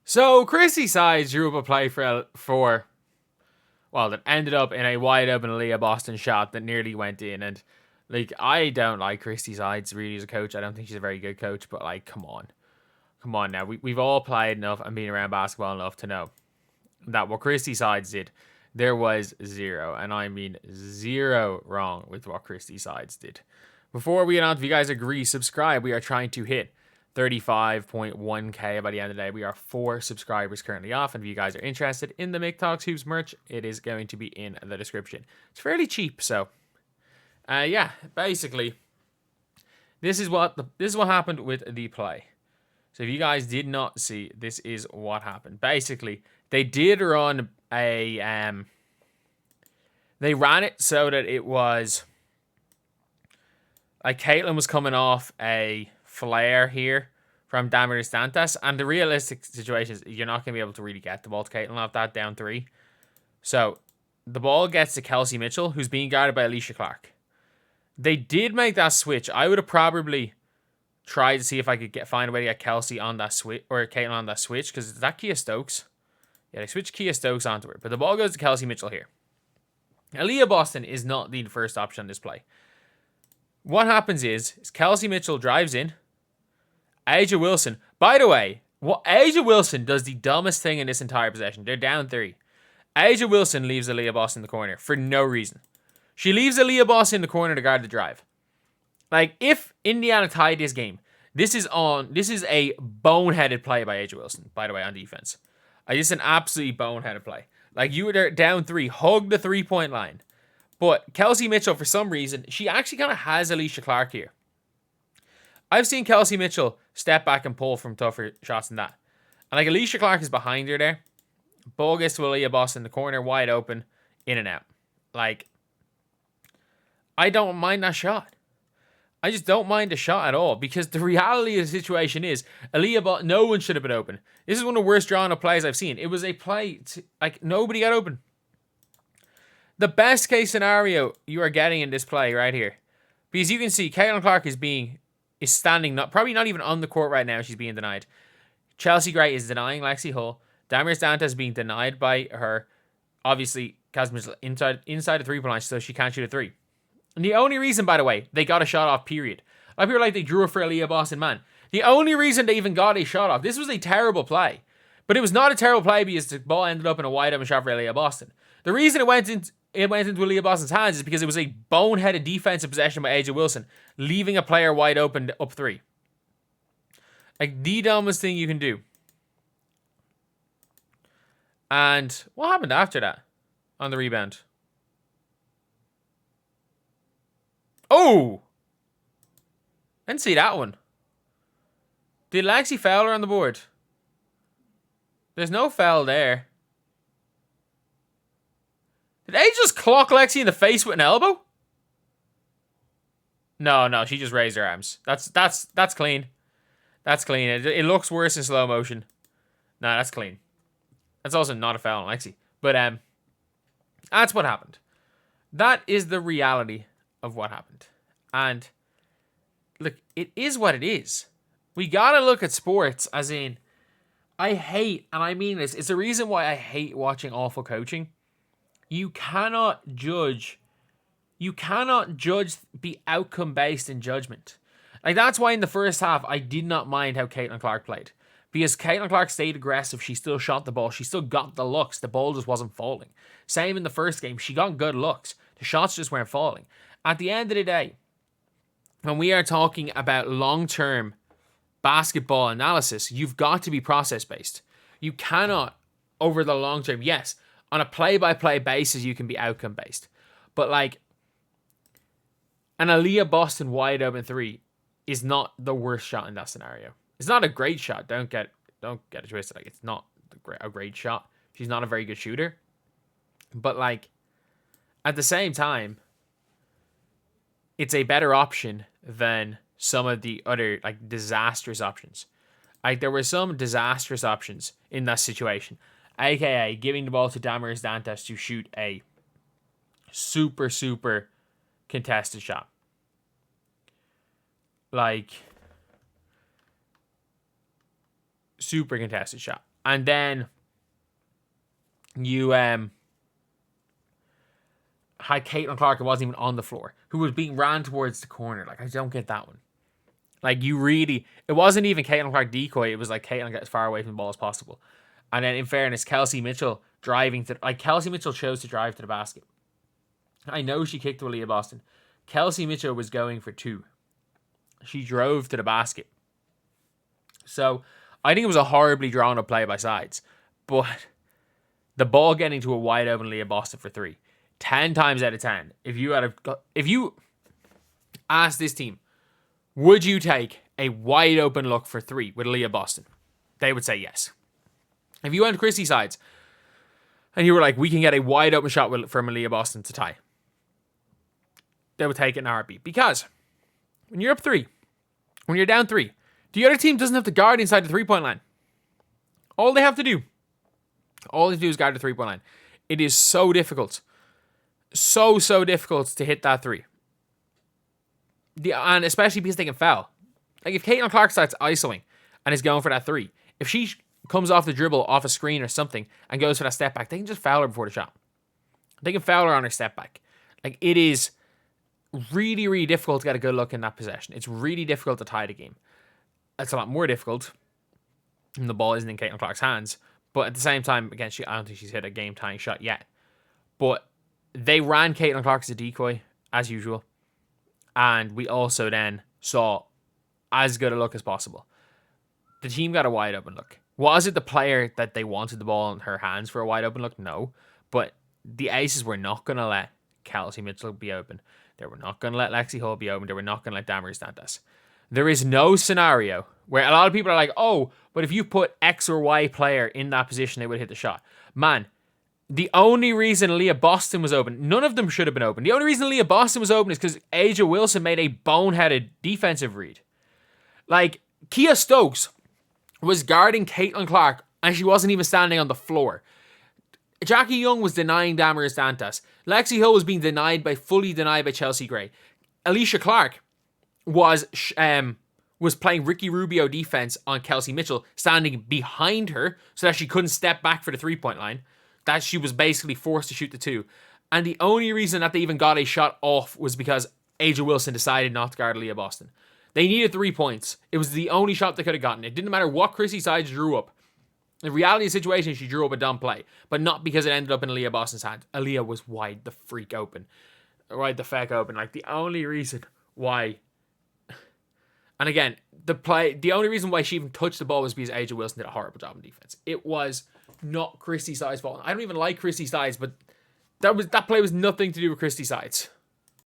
So Christie sides drew up a play that ended up in a wide open Aliyah Boston shot that nearly went in. And like, I don't like Christie sides really as a coach. I don't think she's a very good coach, but like, come on now. We've all played enough and been around basketball enough to know that what Christie sides did, there was zero, and I mean zero, wrong with what Christie sides did. Before we get on, if you guys agree, subscribe. We are trying to hit 35.1k by the end of the day. We are 4 subscribers currently off, and if you guys are interested in the Mick Talks Hoops merch, it is going to be in the description. It's fairly cheap, so yeah, basically, this is what happened with the play. So if you guys did not see, this is what happened. Basically, they did run they ran it so that it was like Caitlin was coming off a flare here from Damaris Dantas, and the realistic situation is you're not going to be able to really get the ball to Caitlin off that down 3. So the ball gets to Kelsey Mitchell, who's being guarded by Alicia Clark. They did make that switch. I would have probably tried to see if I could find a way to get Kelsey on that switch, or Caitlin on that switch, because is that Kia Stokes? Yeah, they switched Kia Stokes onto her, but the ball goes to Kelsey Mitchell here. Aliyah Boston is not the first option on this play. What happens is Kelsey Mitchell drives in. A'ja Wilson, by the way, A'ja Wilson does the dumbest thing in this entire possession. They're down 3. A'ja Wilson leaves Aliyah Boston in the corner for no reason. She leaves Aliyah Boston in the corner to guard the drive. Like, if Indiana tied this game, this is a boneheaded play by A'ja Wilson, by the way, on defense. This is an absolutely boneheaded play. Like, you were down 3, hug the 3-point line. But Kelsey Mitchell, for some reason, she actually kind of has Alicia Clark here. I've seen Kelsey Mitchell step back and pull from tougher shots than that. And like, Alicia Clark is behind her there. Ball gets to Aliyah Boston in the corner, wide open, in and out. Like, I don't mind that shot. I just don't mind the shot at all, because the reality of the situation is no one should have been open. This is one of the worst drawn up plays I've seen. It was a play like nobody got open. The best case scenario you are getting in this play right here, because you can see Caitlin Clark is standing, probably not even on the court right now. She's being denied. Chelsea Gray is denying Lexi Hull. Damaris Dantas is being denied by her. Obviously, Kelsey inside the 3-point line, so she can't shoot a 3. And the only reason, by the way, they got a shot off, period. A lot of people are like, they drew it for Aliyah Boston, man. The only reason they even got a shot off, this was a terrible play. But it was not a terrible play because the ball ended up in a wide open shot for Aliyah Boston. The reason it went into Aliyah Boston's hands is because it was a boneheaded defensive possession by A'ja Wilson, leaving a player wide open up 3. Like, the dumbest thing you can do. And what happened after that on the rebound? Oh! I didn't see that one. Did Lexi foul her on the board? There's no foul there. Did A just clock Lexi in the face with an elbow? No, she just raised her arms. That's clean. That's clean. It looks worse in slow motion. No, that's clean. That's also not a foul on Lexi. But that's what happened. That is the reality of what happened. And look, it is what it is. We gotta look at sports as in, I hate, and I mean this, it's the reason why I hate watching awful coaching. You cannot judge the outcome based in judgment. Like, that's why in the first half I did not mind how Caitlin Clark played. Because Caitlin Clark stayed aggressive, she still shot the ball, she still got the looks, the ball just wasn't falling. Same in the first game, she got good looks, the shots just weren't falling. At the end of the day, when we are talking about long-term basketball analysis, you've got to be process-based. You cannot, over the long term, yes, on a play-by-play basis, you can be outcome-based. But like, an Aliyah Boston wide open 3 is not the worst shot in that scenario. It's not a great shot. Don't get it twisted. Like, it's not a great shot. She's not a very good shooter. But like, at the same time, it's a better option than some of the other like disastrous options. Like, there were some disastrous options in that situation, aka giving the ball to Damaris Dantas to shoot a super contested shot. Like, super contested shot. And then you had Caitlin Clark, who wasn't even on the floor, who was being ran towards the corner. Like, I don't get that one. Like, it wasn't even Caitlin Clark decoy. It was like Caitlin get as far away from the ball as possible. And then, in fairness, Kelsey Mitchell Kelsey Mitchell chose to drive to the basket. I know she kicked to Aliyah Boston. Kelsey Mitchell was going for 2. She drove to the basket. So, I think it was a horribly drawn up play by sides. But the ball getting to a wide open Aliyah Boston for 3. 10 times out of 10, if you asked this team, would you take a wide open look for 3 with Aliyah Boston? They would say yes. If you went to Christie sides and you were like, we can get a wide open shot from Aliyah Boston to tie, they would take it in a heartbeat. Because when you're up 3, when you're down 3, the other team doesn't have to guard inside the 3-point line. All they have to do is guard the 3-point line. It is so difficult. So difficult to hit that 3. And especially because they can foul. Like, if Caitlin Clark starts isoing and is going for that 3, if she comes off the dribble, off a screen or something, and goes for that step back, they can just foul her before the shot. They can foul her on her step back. Like, it is really, really difficult to get a good look in that possession. It's really difficult to tie the game. It's a lot more difficult when the ball isn't in Caitlin Clark's hands. But at the same time, again, I don't think she's hit a game-tying shot yet. But they ran Caitlin Clark as a decoy, as usual. And we also then saw as good a look as possible. The team got a wide open look. Was it the player that they wanted the ball in her hands for a wide open look? No. But the Aces were not going to let Kelsey Mitchell be open. They were not going to let Lexi Hull be open. They were not going to let Damaris Dantas. There is no scenario where a lot of people are like, oh, but if you put X or Y player in that position, they would hit the shot. Man, the only reason Aliyah Boston was open, none of them should have been open. The only reason Aliyah Boston was open is because Aja Wilson made a boneheaded defensive read. Like, Kia Stokes was guarding Caitlin Clark, and she wasn't even standing on the floor. Jackie Young was denying Damaris Dantas. Lexi Hill was being fully denied by Chelsea Gray. Alicia Clark was playing Ricky Rubio defense on Kelsey Mitchell, standing behind her so that she couldn't step back for the 3-point line. That she was basically forced to shoot the 2. And the only reason that they even got a shot off was because Aja Wilson decided not to guard Aliyah Boston. They needed 3 points. It was the only shot they could have gotten. It didn't matter what Christie Sides drew up. The reality of the situation, she drew up a dumb play, but not because it ended up in Aliyah Boston's hand. Aliyah was wide the freak open. Wide the feck open. Like, the only reason why... And again, the only reason why she even touched the ball was because Aja Wilson did a horrible job in defense. It was not Christie Sides' fault. I don't even like Christie Sides, but that play was nothing to do with Christie Sides.